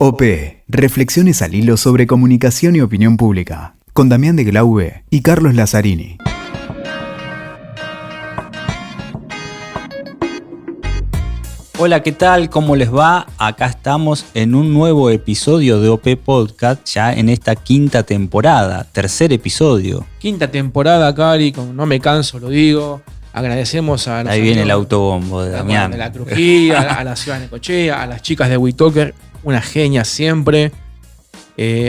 OP, reflexiones al hilo sobre comunicación y opinión pública, con Damián de Glaube y Carlos Lazzarini. Hola, ¿qué tal? ¿Cómo les va? Acá estamos en un nuevo episodio de OP Podcast, ya en esta quinta temporada, tercer episodio. Quinta temporada, Cari, no me canso, lo digo. Agradecemos a los Ahí viene el autobombo de Damián. De la Trujilla, a la ciudad de Necochea, a las chicas de WeTalker, una genia siempre.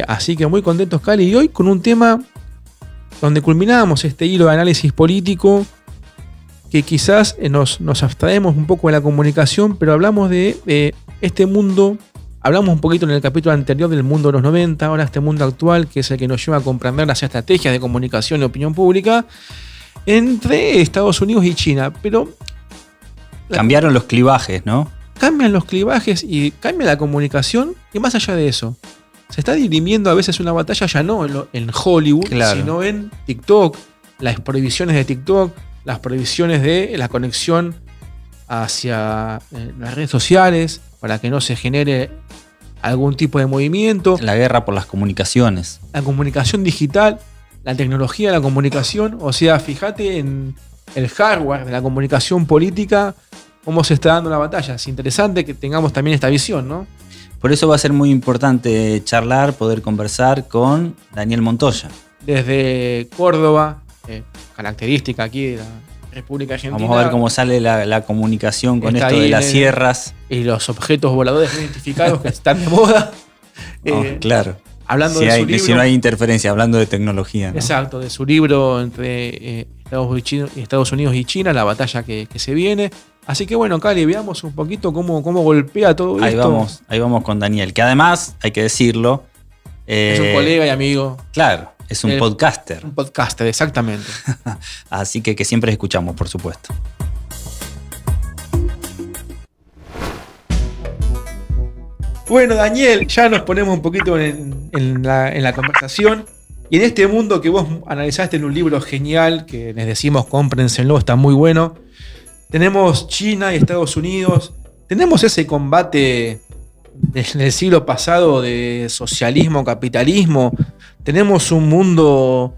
Así que muy contentos, Cali, y hoy con un tema donde culminamos este hilo de análisis político que quizás nos abstraemos un poco de la comunicación, pero hablamos de este mundo, hablamos un poquito en el capítulo anterior del mundo de los 90, ahora este mundo actual, que es el que nos lleva a comprender las estrategias de comunicación y opinión pública entre Estados Unidos y China. Pero cambiaron los clivajes, ¿no? Cambian los clivajes y cambia la comunicación, y más allá de eso, se está dirimiendo a veces una batalla ya no en Hollywood, claro, sino en TikTok, las prohibiciones de TikTok, las prohibiciones de la conexión hacia las redes sociales para que no se genere algún tipo de movimiento. La guerra por las comunicaciones. La comunicación digital, la tecnología de la comunicación. O sea, fíjate en el hardware de la comunicación política, cómo se está dando la batalla. Es interesante que tengamos también esta visión, ¿no? Por eso va a ser muy importante charlar, poder conversar con Daniel Montoya. Desde Córdoba, característica aquí de la República Argentina. Vamos a ver cómo sale la comunicación con esto de las sierras. Y los objetos voladores no identificados que están de moda. Claro. Hablando de su libro. Si no hay interferencia, hablando de tecnología, ¿no? Exacto, de su libro entre Estados Unidos y China, la batalla que se viene. Así que bueno, Cali, veamos un poquito cómo golpea todo esto. Ahí vamos con Daniel, que además, hay que decirlo, es un colega y amigo. Claro, es un podcaster. Un podcaster, exactamente. Así que siempre escuchamos, por supuesto. Bueno, Daniel, ya nos ponemos un poquito en la conversación. Y en este mundo que vos analizaste en un libro genial, que les decimos cómprenselo, está muy bueno. Tenemos China y Estados Unidos. Tenemos ese combate del siglo pasado de socialismo, capitalismo. Tenemos un mundo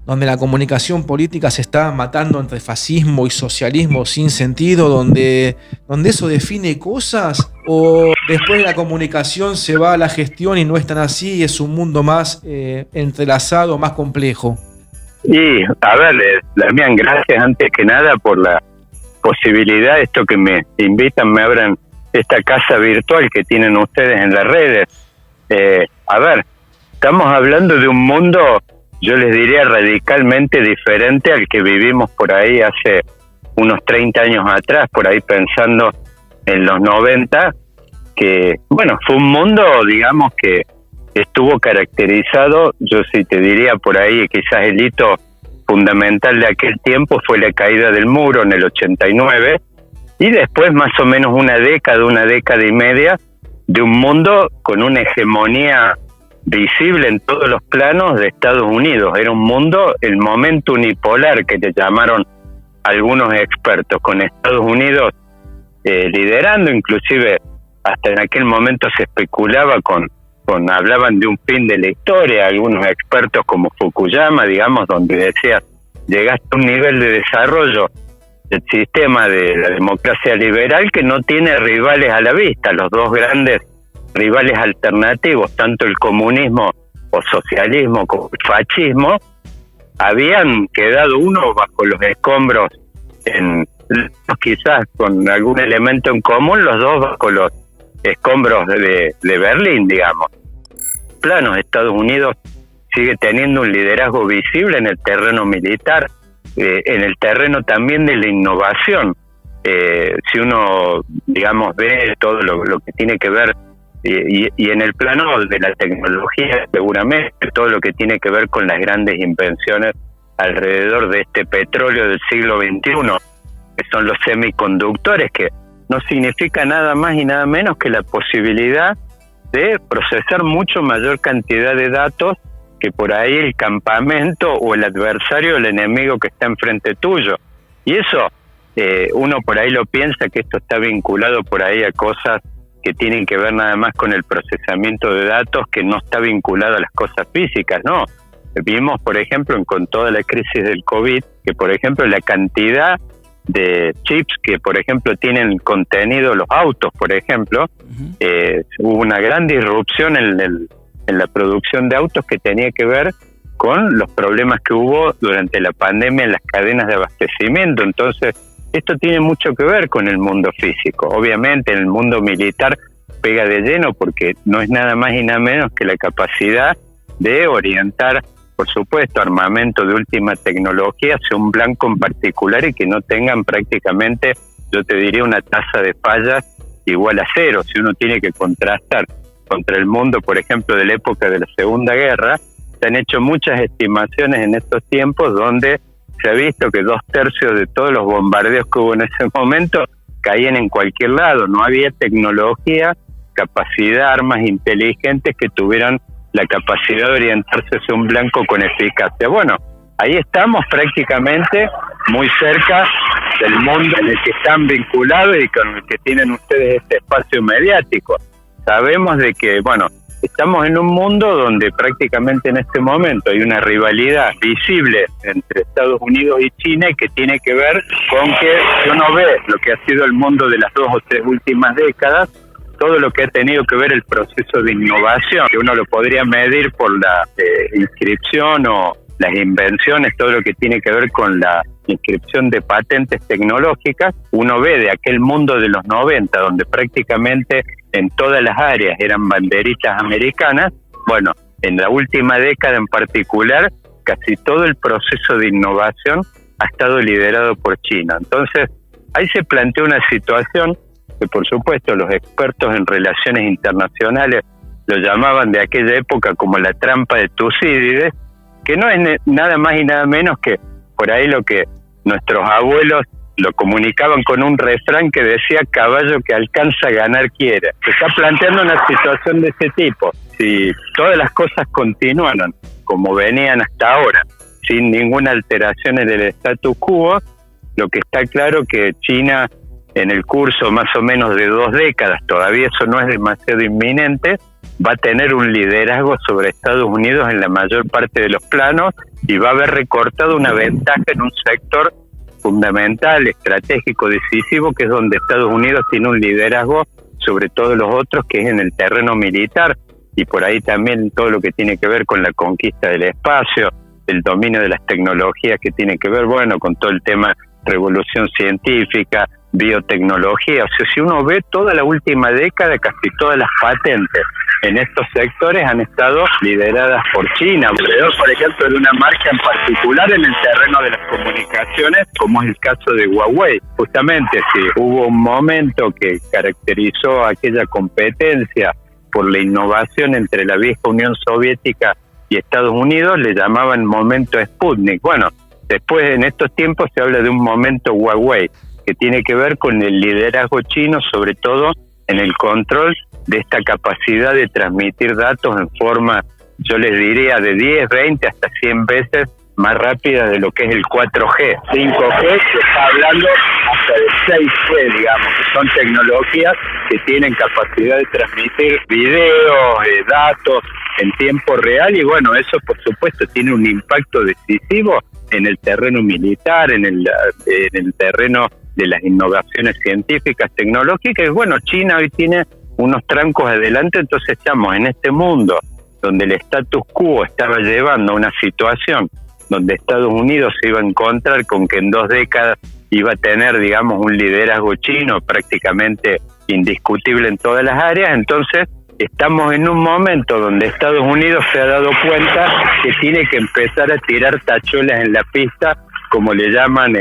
donde la comunicación política se está matando entre fascismo y socialismo sin sentido, donde eso define cosas, o después de la comunicación se va a la gestión y no es tan así, y es un mundo más entrelazado, más complejo. Y, a ver, Damián, gracias antes que nada por la posibilidad, esto que me invitan, me abran esta casa virtual que tienen ustedes en las redes. A ver, estamos hablando de un mundo, yo les diría, radicalmente diferente al que vivimos por ahí hace unos 30 años atrás, por ahí pensando en los 90, que, bueno, fue un mundo, digamos, que estuvo caracterizado, yo sí te diría por ahí, quizás el hito fundamental de aquel tiempo fue la caída del muro en el 89, y después más o menos una década y media de un mundo con una hegemonía visible en todos los planos de Estados Unidos. Era un mundo, el momento unipolar que le llamaron algunos expertos, con Estados Unidos liderando, inclusive hasta en aquel momento se especulaba hablaban de un fin de la historia, algunos expertos como Fukuyama, digamos, donde decía, llegaste a un nivel de desarrollo del sistema de la democracia liberal que no tiene rivales a la vista. Los dos grandes rivales alternativos, tanto el comunismo o socialismo como el fascismo, habían quedado uno bajo los escombros, quizás con algún elemento en común, los dos bajo los escombros de Berlín, digamos. Planos, Estados Unidos sigue teniendo un liderazgo visible en el terreno militar, en el terreno también de la innovación. Si uno, digamos, ve todo lo que tiene que ver, y en el plano de la tecnología, seguramente, todo lo que tiene que ver con las grandes invenciones alrededor de este petróleo del siglo XXI, que son los semiconductores, que no significa nada más y nada menos que la posibilidad de procesar mucho mayor cantidad de datos que por ahí el campamento o el adversario, el enemigo que está enfrente tuyo. Y eso, uno por ahí lo piensa que esto está vinculado por ahí a cosas que tienen que ver nada más con el procesamiento de datos, que no está vinculado a las cosas físicas, no. Vimos, por ejemplo, con toda la crisis del COVID, que por ejemplo la cantidad de chips que, por ejemplo, tienen contenido los autos, por ejemplo, hubo una gran disrupción en la producción de autos que tenía que ver con los problemas que hubo durante la pandemia en las cadenas de abastecimiento. Entonces, esto tiene mucho que ver con el mundo físico. Obviamente, en el mundo militar pega de lleno porque no es nada más y nada menos que la capacidad de orientar, por supuesto, armamento de última tecnología hacia un blanco en particular y que no tengan prácticamente, yo te diría, una tasa de fallas igual a cero. Si uno tiene que contrastar contra el mundo, por ejemplo, de la época de la Segunda Guerra, se han hecho muchas estimaciones en estos tiempos donde se ha visto que 2/3 de todos los bombardeos que hubo en ese momento caían en cualquier lado. No había tecnología, capacidad, armas inteligentes que tuvieran la capacidad de orientarse hacia un blanco con eficacia. Bueno, ahí estamos prácticamente muy cerca del mundo en el que están vinculados y con el que tienen ustedes este espacio mediático. Sabemos de que, bueno, estamos en un mundo donde prácticamente en este momento hay una rivalidad visible entre Estados Unidos y China y que tiene que ver con que si uno ve lo que ha sido el mundo de las 2 o 3 últimas décadas, todo lo que ha tenido que ver el proceso de innovación, que uno lo podría medir por la inscripción o las invenciones, todo lo que tiene que ver con la inscripción de patentes tecnológicas, uno ve de aquel mundo de los 90, donde prácticamente en todas las áreas eran banderitas americanas. Bueno, en la última década en particular, casi todo el proceso de innovación ha estado liderado por China. Entonces, ahí se plantea una situación que, por supuesto, los expertos en relaciones internacionales lo llamaban de aquella época como la trampa de Tucídides, que no es nada más y nada menos que por ahí lo que nuestros abuelos lo comunicaban con un refrán que decía: caballo que alcanza a ganar quiere. Se está planteando una situación de ese tipo. Si todas las cosas continuaran como venían hasta ahora, sin ninguna alteración en el status quo, lo que está claro que China, en el curso más o menos de 2 décadas, todavía eso no es demasiado inminente, va a tener un liderazgo sobre Estados Unidos en la mayor parte de los planos y va a haber recortado una ventaja en un sector fundamental, estratégico, decisivo, que es donde Estados Unidos tiene un liderazgo sobre todos los otros, que es en el terreno militar, y por ahí también todo lo que tiene que ver con la conquista del espacio, el dominio de las tecnologías que tiene que ver, bueno, con todo el tema revolución científica, biotecnología. O sea, si uno ve toda la última década, casi todas las patentes en estos sectores han estado lideradas por China, alrededor, por ejemplo, de una marca en particular en el terreno de las comunicaciones, como es el caso de Huawei. Justamente, si hubo un momento que caracterizó aquella competencia por la innovación entre la vieja Unión Soviética y Estados Unidos, le llamaban momento Sputnik. Bueno, después en estos tiempos se habla de un momento Huawei, que tiene que ver con el liderazgo chino, sobre todo en el control de esta capacidad de transmitir datos en forma, yo les diría, de 10, 20 hasta 100 veces más rápida de lo que es el 4G. 5G se está hablando hasta de 6G, digamos, que son tecnologías que tienen capacidad de transmitir videos, datos en tiempo real, y bueno, eso por supuesto tiene un impacto decisivo en el terreno militar, en el terreno de las innovaciones científicas, tecnológicas. Y bueno, China hoy tiene unos trancos adelante, entonces estamos en este mundo donde el status quo estaba llevando a una situación donde Estados Unidos se iba a encontrar con que en 2 décadas iba a tener, digamos, un liderazgo chino prácticamente indiscutible en todas las áreas. Entonces estamos en un momento donde Estados Unidos se ha dado cuenta que tiene que empezar a tirar tachuelas en la pista, como le llaman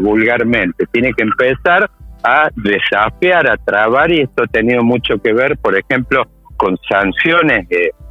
vulgarmente. Tiene que empezar a desafiar, a trabar, y esto ha tenido mucho que ver, por ejemplo, con sanciones.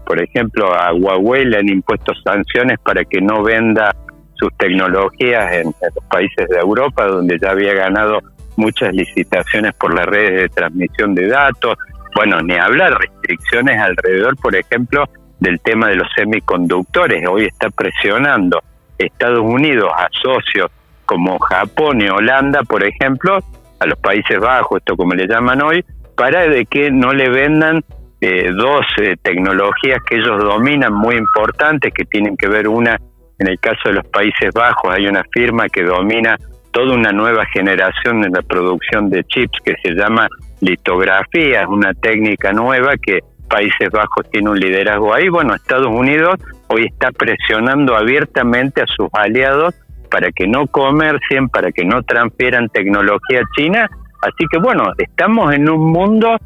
Por ejemplo, a Huawei le han impuesto sanciones para que no venda sus tecnologías en los países de Europa, donde ya había ganado muchas licitaciones por las redes de transmisión de datos. Bueno, ni hablar, restricciones alrededor, por ejemplo, del tema de los semiconductores. Hoy está presionando Estados Unidos a socios como Japón y Holanda, por ejemplo, a los Países Bajos, esto como le llaman hoy, para de que no le vendan dos tecnologías que ellos dominan muy importantes, que tienen que ver una, en el caso de los Países Bajos, hay una firma que domina toda una nueva generación en la producción de chips que se llama litografía, es una técnica nueva que Países Bajos tiene un liderazgo ahí. Bueno, Estados Unidos hoy está presionando abiertamente a sus aliados para que no comercien, para que no transfieran tecnología china. Así que bueno, estamos en un mundo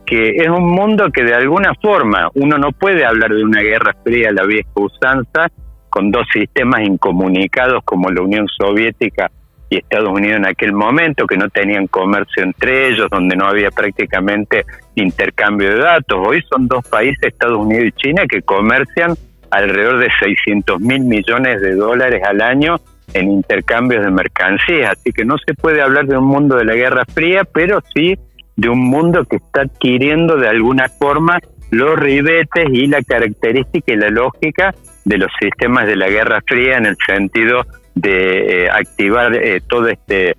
que es un mundo que de alguna forma uno no puede hablar de una guerra fría a la vieja usanza con dos sistemas incomunicados como la Unión Soviética y Estados Unidos en aquel momento, que no tenían comercio entre ellos, donde no había prácticamente intercambio de datos. Hoy son dos países, Estados Unidos y China, que comercian alrededor de 600.000 millones de dólares al año en intercambios de mercancías. Así que no se puede hablar de un mundo de la Guerra Fría, pero sí de un mundo que está adquiriendo de alguna forma los ribetes y la característica y la lógica de los sistemas de la Guerra Fría, en el sentido de activar todo este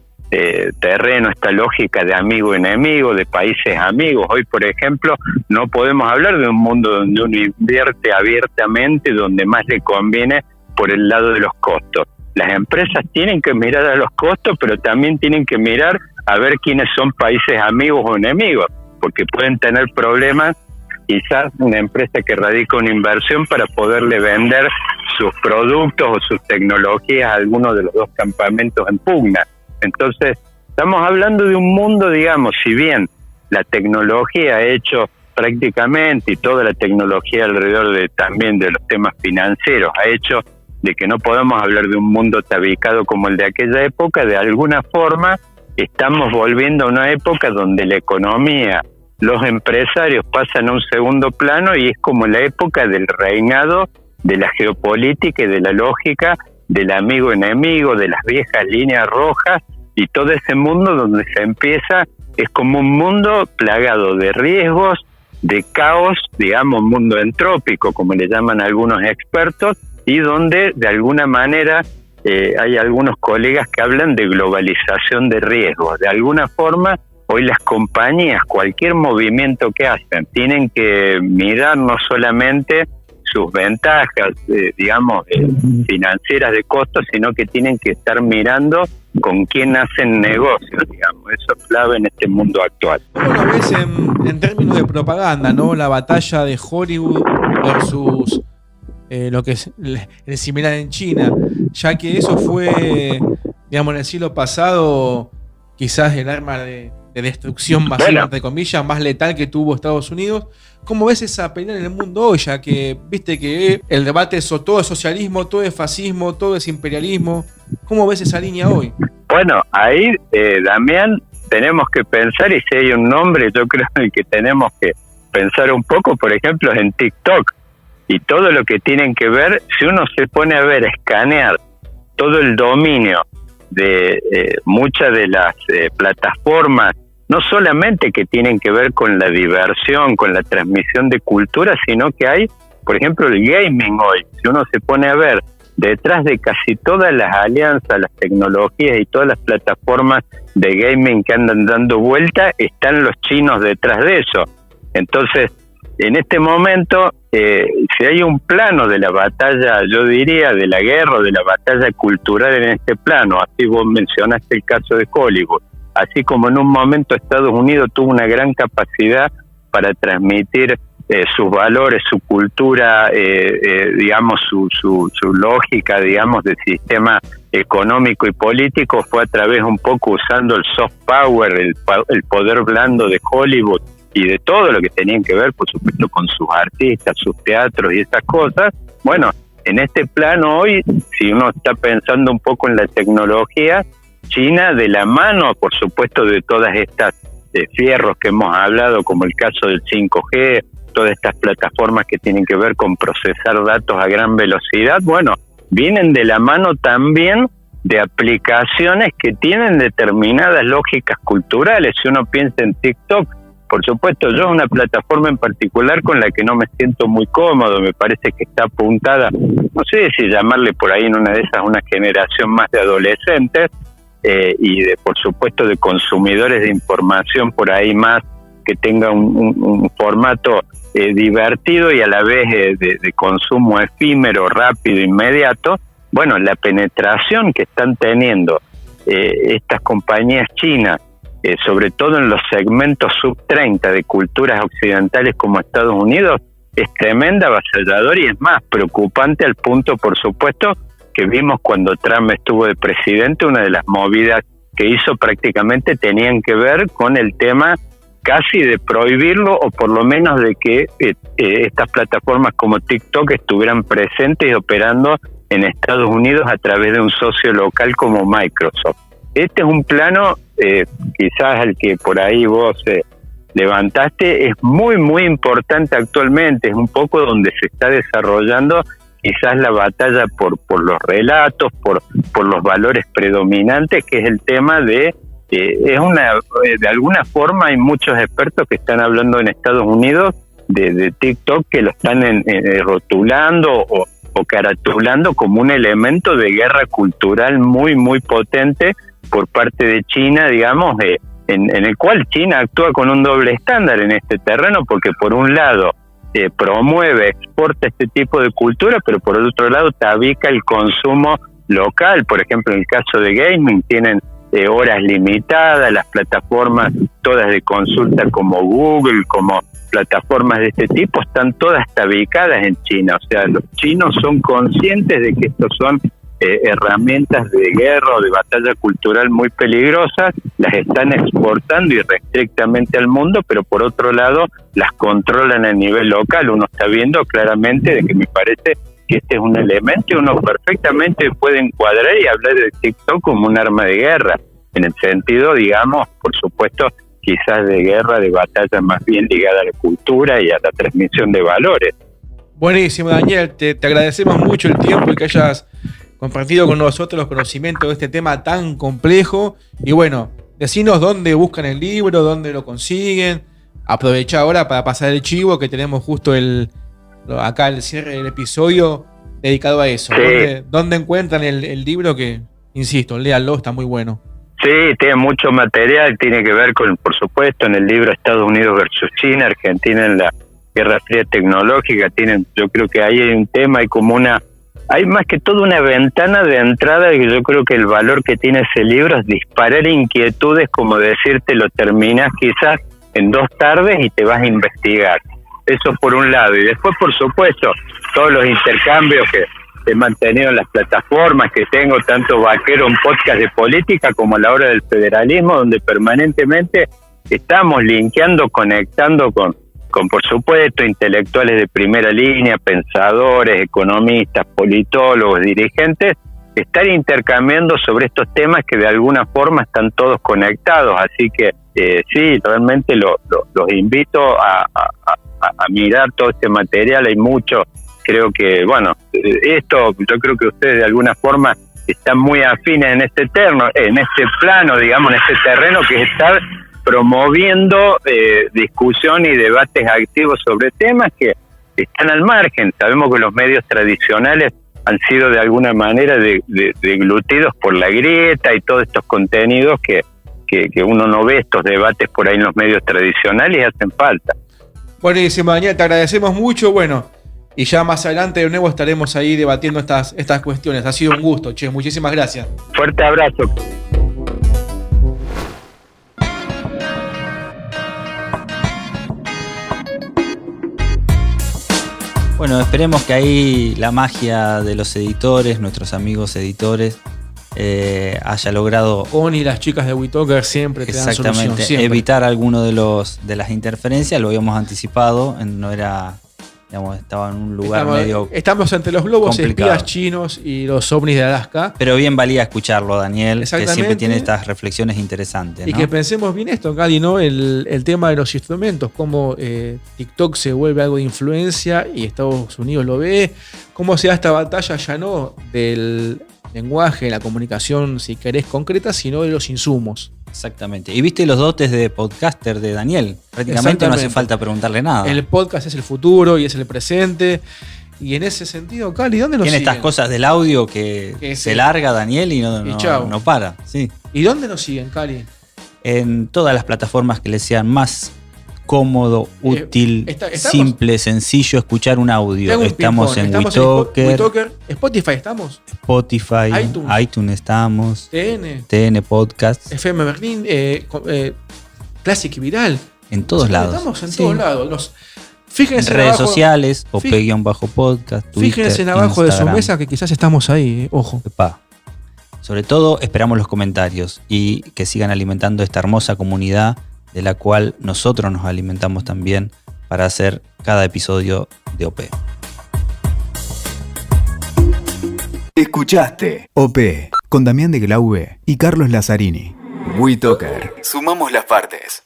terreno, esta lógica de amigo-enemigo, de países amigos. Hoy, por ejemplo, no podemos hablar de un mundo donde uno invierte abiertamente, donde más le conviene por el lado de los costos. Las empresas tienen que mirar a los costos, pero también tienen que mirar a ver quiénes son países amigos o enemigos, porque pueden tener problemas quizás una empresa que radica una inversión para poderle vender sus productos o sus tecnologías a alguno de los dos campamentos en pugna. Entonces, estamos hablando de un mundo, digamos, si bien la tecnología ha hecho prácticamente, y toda la tecnología alrededor de también de los temas financieros, ha hecho de que no podamos hablar de un mundo tabicado como el de aquella época. De alguna forma estamos volviendo a una época donde la economía, los empresarios pasan a un segundo plano, y es como la época del reinado de la geopolítica y de la lógica del amigo-enemigo, de las viejas líneas rojas, y todo ese mundo donde se empieza, es como un mundo plagado de riesgos, de caos, digamos, un mundo entrópico, como le llaman algunos expertos, y donde de alguna manera hay algunos colegas que hablan de globalización de riesgos. De alguna forma, hoy las compañías, cualquier movimiento que hacen, tienen que mirar no solamente sus ventajas, financieras de costos, sino que tienen que estar mirando con quién hacen negocios, digamos. Eso es clave en este mundo actual. ¿Cómo lo ves en términos de propaganda, no? La batalla de Hollywood versus lo que es el similar en China, ya que eso fue, digamos, en el siglo pasado quizás el arma de destrucción masiva, entre comillas, más letal que tuvo Estados Unidos. ¿Cómo ves esa pelea en el mundo hoy, ya que viste que el debate es todo es socialismo, todo es fascismo, todo es imperialismo? ¿Cómo ves esa línea hoy? Bueno, ahí, Damián, tenemos que pensar, y si hay un nombre, yo creo que tenemos que pensar un poco, por ejemplo, en TikTok, y todo lo que tienen que ver, si uno se pone a ver, escanear todo el dominio de muchas de las plataformas, no solamente que tienen que ver con la diversión, con la transmisión de cultura, sino que hay, por ejemplo, el gaming hoy. Si uno se pone a ver, detrás de casi todas las alianzas, las tecnologías y todas las plataformas de gaming que andan dando vuelta, están los chinos detrás de eso. Entonces, en este momento, si hay un plano de la batalla, yo diría, de la guerra, de la batalla cultural en este plano, así vos mencionaste el caso de Hollywood, así como en un momento Estados Unidos tuvo una gran capacidad para transmitir sus valores, su cultura, digamos, su lógica, digamos, de sistema económico y político, fue a través un poco usando el soft power, el poder blando de Hollywood y de todo lo que tenían que ver, por supuesto, con sus artistas, sus teatros y esas cosas. Bueno, en este plano hoy, si uno está pensando un poco en la tecnología, China, de la mano, por supuesto, de todas estas fierros que hemos hablado, como el caso del 5G, todas estas plataformas que tienen que ver con procesar datos a gran velocidad, bueno, vienen de la mano también de aplicaciones que tienen determinadas lógicas culturales. Si uno piensa en TikTok, por supuesto, yo es una plataforma en particular con la que no me siento muy cómodo, me parece que está apuntada, no sé si llamarle por ahí en una de esas una generación más de adolescentes, y de, por supuesto, de consumidores de información por ahí más que tenga un formato divertido y a la vez de consumo efímero, rápido, inmediato. Bueno, la penetración que están teniendo estas compañías chinas, sobre todo en los segmentos sub-30 de culturas occidentales como Estados Unidos, es tremenda, avasalladora y es más preocupante al punto, por supuesto, que vimos cuando Trump estuvo de presidente. Una de las movidas que hizo prácticamente tenían que ver con el tema casi de prohibirlo o por lo menos de que estas plataformas como TikTok estuvieran presentes y operando en Estados Unidos a través de un socio local como Microsoft. Este es un plano, quizás al que por ahí vos levantaste, es muy, muy importante actualmente, es un poco donde se está desarrollando quizás la batalla por los relatos, por los valores predominantes, que es el tema de alguna forma hay muchos expertos que están hablando en Estados Unidos de TikTok que lo están rotulando o caratulando como un elemento de guerra cultural muy, muy potente por parte de China, digamos, en el cual China actúa con un doble estándar en este terreno, porque por un lado promueve, exporta este tipo de cultura, pero por el otro lado tabica el consumo local. Por ejemplo, en el caso de gaming tienen horas limitadas, las plataformas todas de consulta como Google, como plataformas de este tipo, están todas tabicadas en China. O sea, los chinos son conscientes de que estos son herramientas de guerra o de batalla cultural muy peligrosas, las están exportando irrestrictamente al mundo, pero por otro lado las controlan a nivel local. Uno está viendo claramente de que me parece que este es un elemento y uno perfectamente puede encuadrar y hablar de TikTok como un arma de guerra, en el sentido, digamos, por supuesto, quizás de guerra, de batalla más bien ligada a la cultura y a la transmisión de valores. Buenísimo, Daniel, te agradecemos mucho el tiempo y que hayas compartido con nosotros los conocimientos de este tema tan complejo. Y bueno, decinos dónde buscan el libro, dónde lo consiguen. Aprovecha ahora para pasar el chivo, que tenemos justo acá el cierre del episodio dedicado a eso. Sí. ¿Dónde encuentran el libro? Que, insisto, léanlo, está muy bueno. Sí, tiene mucho material, tiene que ver con, por supuesto, en el libro Estados Unidos versus China, Argentina en la Guerra Fría Tecnológica. Yo creo que ahí hay un tema, hay más que todo una ventana de entrada, que yo creo que el valor que tiene ese libro es disparar inquietudes, como decirte, lo terminas quizás en 2 tardes y te vas a investigar. Eso por un lado. Y después, por supuesto, todos los intercambios que he mantenido en las plataformas que tengo, tanto Vaquero, un podcast de política, como a la hora del federalismo, donde permanentemente estamos linkeando, conectando con por supuesto, intelectuales de primera línea, pensadores, economistas, politólogos, dirigentes, estar intercambiando sobre estos temas que de alguna forma están todos conectados. Así que sí, realmente los invito a mirar todo este material. Hay mucho, creo que, bueno, yo creo que ustedes de alguna forma están muy afines en este plano, digamos, en este terreno, que es estar promoviendo discusión y debates activos sobre temas que están al margen. Sabemos que los medios tradicionales han sido de alguna manera deglutidos por la grieta y todos estos contenidos que uno no ve estos debates por ahí en los medios tradicionales y hacen falta. Buenísimo, Daniel, te agradecemos mucho. Bueno, y ya más adelante de nuevo estaremos ahí debatiendo estas cuestiones. Ha sido un gusto, che, muchísimas gracias. Fuerte abrazo. Bueno, esperemos que ahí la magia de los editores, nuestros amigos editores, haya logrado... Oni y las chicas de WeTalker siempre te dan solución. Exactamente, evitar alguno de las interferencias. Lo habíamos anticipado, no era... Digamos, estaba en un lugar medio Estamos entre los globos complicado. Espías chinos y los ovnis de Alaska. Pero bien valía escucharlo, Daniel, que siempre tiene estas reflexiones interesantes, ¿no? Y que pensemos bien esto, Cali, ¿no? El tema de los instrumentos, cómo TikTok se vuelve algo de influencia y Estados Unidos lo ve, cómo se da esta batalla ya no del lenguaje, la comunicación, si querés, concreta, sino de los insumos. Exactamente. Y viste los dotes de podcaster de Daniel. Prácticamente no hace falta preguntarle nada. El podcast es el futuro y es el presente. Y en ese sentido, Cali, ¿dónde nos siguen? Tiene estas cosas del audio que se larga Daniel y no para. Sí. ¿Y dónde nos siguen, Cali? En todas las plataformas que les sean más cómodo, útil, estamos- simple, sencillo escuchar un Te audio. hago un Estamos ping-pong. en WeTalker, WeTalker, Spotify estamos, Spotify, iTunes estamos, TN Podcast, FM Berlín, Classic y Viral. en todos lados. Estamos en Sí. todos lados. En Fíjense redes abajo, sociales, OP-podcast, Twitter, fíjense en abajo de su Instagram. mesa que quizás estamos ahí, ojo. Epá. Sobre todo esperamos los comentarios y que sigan alimentando esta hermosa comunidad de la cual nosotros nos alimentamos también para hacer cada episodio de OP. Escuchaste OP con Damián de Glaube y Carlos Lazzarini. WeTalker. Sumamos las partes.